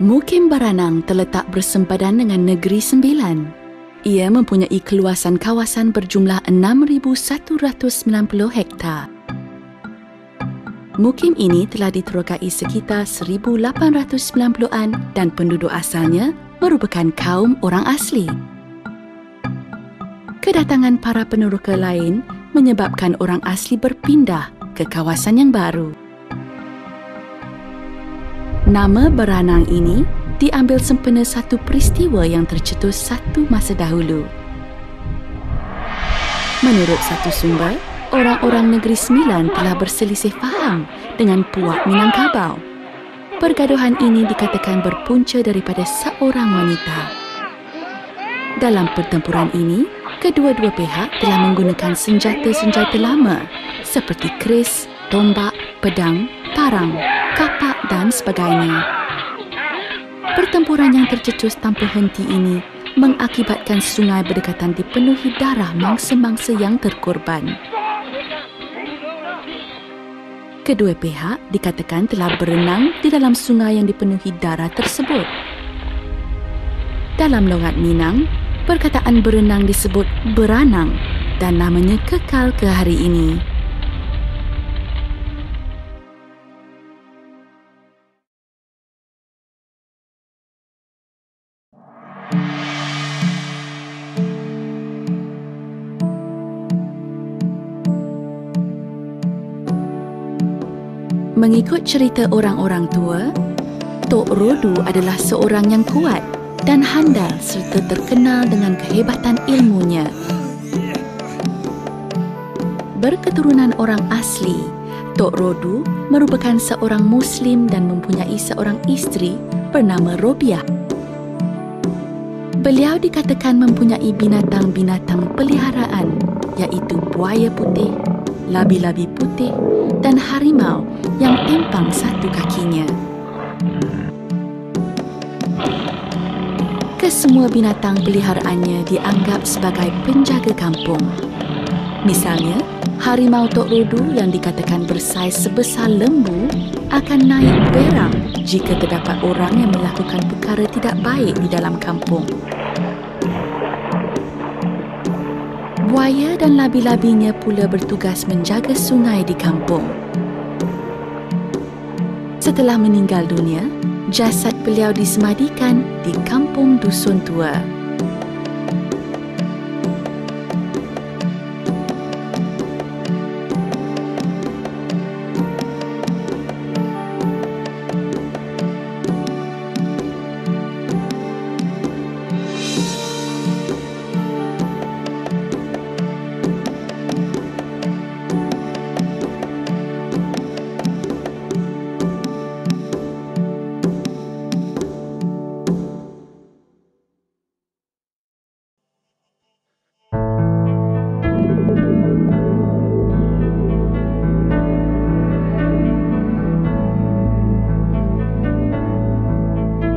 Mukim Baranang terletak bersempadan dengan Negeri Sembilan. Ia mempunyai keluasan kawasan berjumlah 6,190 hektar. Mukim ini telah diterokai sekitar 1,890-an dan penduduk asalnya merupakan kaum orang asli. Kedatangan para peneroka lain menyebabkan orang asli berpindah ke kawasan yang baru. Nama Baranang ini diambil sempena satu peristiwa yang tercetus satu masa dahulu. Menurut satu sumber, orang-orang Negeri Sembilan telah berselisih faham dengan puak Minangkabau. Pergaduhan ini dikatakan berpunca daripada seorang wanita. Dalam pertempuran ini, kedua-dua pihak telah menggunakan senjata-senjata lama seperti keris, tombak, pedang, parang, kapak dan sebagainya. Pertempuran yang tercetus tanpa henti ini mengakibatkan sungai berdekatan dipenuhi darah mangsa-mangsa yang terkorban. Kedua pihak dikatakan telah berenang di dalam sungai yang dipenuhi darah tersebut. Dalam logat Minang, perkataan berenang disebut beranang dan namanya kekal ke hari ini. Mengikut cerita orang-orang tua, Tok Rodu adalah seorang yang kuat dan handal serta terkenal dengan kehebatan ilmunya. Berketurunan orang asli, Tok Rodu merupakan seorang Muslim dan mempunyai seorang isteri bernama Robiah. Beliau dikatakan mempunyai binatang-binatang peliharaan iaitu buaya putih, labi-labi putih dan harimau yang empang satu kakinya. Kesemua binatang peliharaannya dianggap sebagai penjaga kampung. Misalnya, harimau Tok Rodu yang dikatakan bersaiz sebesar lembu akan naik berang jika terdapat orang yang melakukan perkara tidak baik di dalam kampung. Buaya dan labi-labinya pula bertugas menjaga sungai di kampung. Setelah meninggal dunia, jasad beliau disemadikan di kampung Dusun Tua.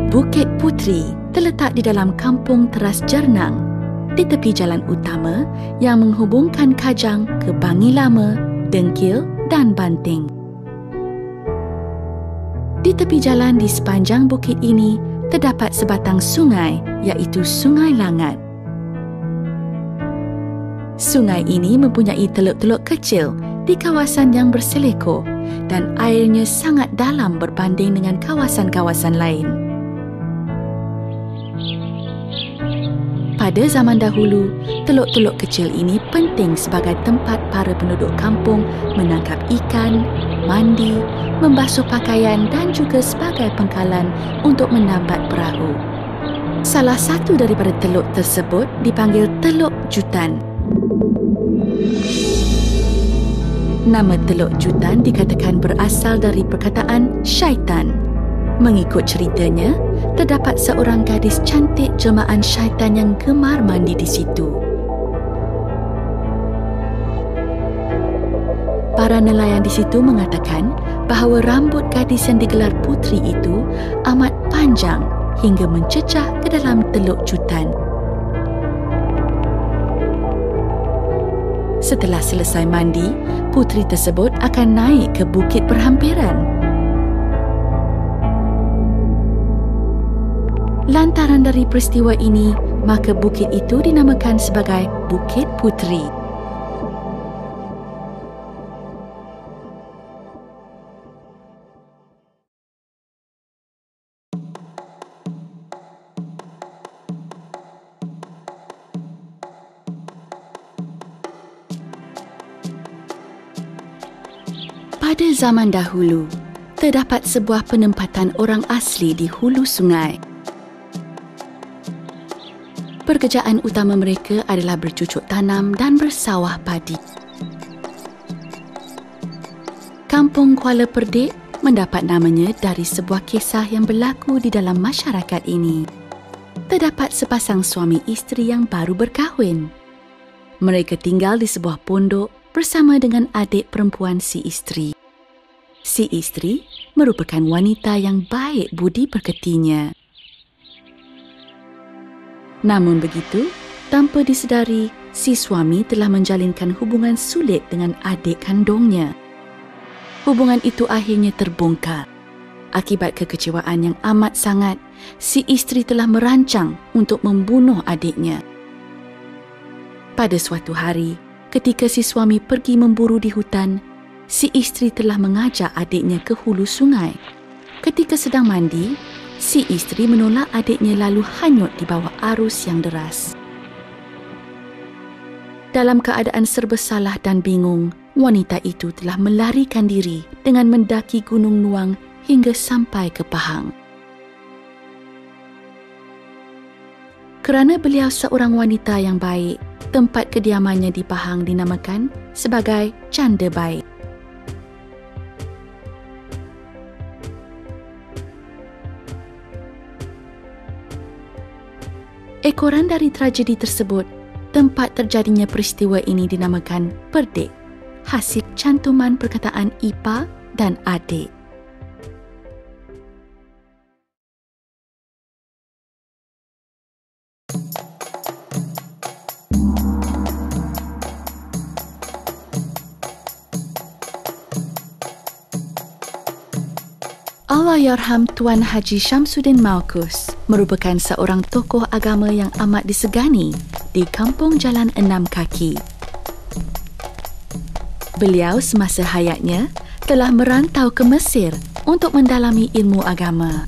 Bukit Putri terletak di dalam kampung Teras Jernang, di tepi jalan utama yang menghubungkan Kajang ke Bangi Lama, Dengkil dan Banting. Di tepi jalan di sepanjang bukit ini terdapat sebatang sungai iaitu Sungai Langat. Sungai ini mempunyai teluk-teluk kecil di kawasan yang berselekoh dan airnya sangat dalam berbanding dengan kawasan-kawasan lain. Pada zaman dahulu, teluk-teluk kecil ini penting sebagai tempat para penduduk kampung menangkap ikan, mandi, membasuh pakaian dan juga sebagai pangkalan untuk menambat perahu. Salah satu daripada teluk tersebut dipanggil Teluk Jutan. Nama Teluk Jutan dikatakan berasal dari perkataan syaitan. Mengikut ceritanya, terdapat seorang gadis cantik jelmaan syaitan yang gemar mandi di situ. Para nelayan di situ mengatakan bahawa rambut gadis yang digelar putri itu amat panjang hingga mencecah ke dalam teluk Jutan. Setelah selesai mandi, putri tersebut akan naik ke bukit berhampiran. Lantaran dari peristiwa ini, maka bukit itu dinamakan sebagai Bukit Putri. Pada zaman dahulu, terdapat sebuah penempatan orang asli di hulu sungai. Pekerjaan utama mereka adalah bercucuk tanam dan bersawah padi. Kampung Kuala Perdik mendapat namanya dari sebuah kisah yang berlaku di dalam masyarakat ini. Terdapat sepasang suami isteri yang baru berkahwin. Mereka tinggal di sebuah pondok bersama dengan adik perempuan si isteri. Si isteri merupakan wanita yang baik budi pekertinya. Namun begitu, tanpa disedari, si suami telah menjalinkan hubungan sulit dengan adik kandungnya. Hubungan itu akhirnya terbongkar. Akibat kekecewaan yang amat sangat, si isteri telah merancang untuk membunuh adiknya. Pada suatu hari, ketika si suami pergi memburu di hutan, si isteri telah mengajak adiknya ke hulu sungai. Ketika sedang mandi, si isteri menolak adiknya lalu hanyut di bawah arus yang deras. Dalam keadaan serba salah dan bingung, wanita itu telah melarikan diri dengan mendaki Gunung Nuang hingga sampai ke Pahang. Kerana beliau seorang wanita yang baik, tempat kediamannya di Pahang dinamakan sebagai Canda Baik. Ekoran dari tragedi tersebut, tempat terjadinya peristiwa ini dinamakan Perdik, hasil cantuman perkataan Ipa dan adik. Allahyarham Tuan Haji Syamsuddin Maukus merupakan seorang tokoh agama yang amat disegani di Kampung Jalan Enam Kaki. Beliau semasa hayatnya telah merantau ke Mesir untuk mendalami ilmu agama.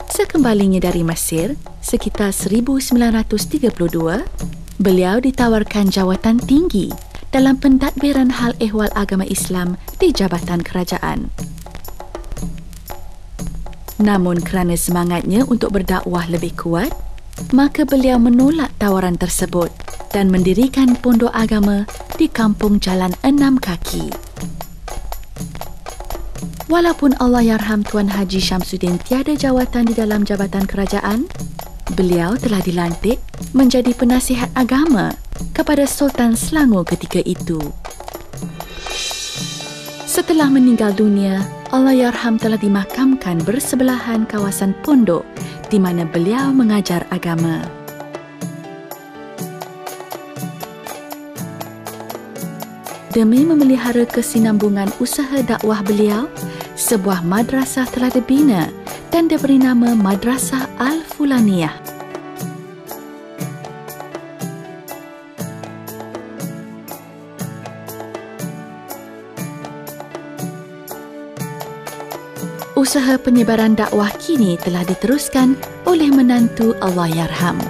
Sekembalinya dari Mesir, sekitar 1932, beliau ditawarkan jawatan tinggi dalam pentadbiran hal ehwal agama Islam di Jabatan Kerajaan. Namun kerana semangatnya untuk berdakwah lebih kuat, maka beliau menolak tawaran tersebut dan mendirikan pondok agama di Kampung Jalan Enam Kaki. Walaupun Allahyarham Tuan Haji Syamsuddin tiada jawatan di dalam Jabatan Kerajaan, beliau telah dilantik menjadi penasihat agama kepada Sultan Selangor ketika itu. Setelah meninggal dunia, Allahyarham telah dimakamkan bersebelahan kawasan pondok di mana beliau mengajar agama. Demi memelihara kesinambungan usaha dakwah beliau, sebuah madrasah telah dibina dan diberi nama Madrasah Al-Fulaniyah. Usaha penyebaran dakwah kini telah diteruskan oleh menantu Allahyarham.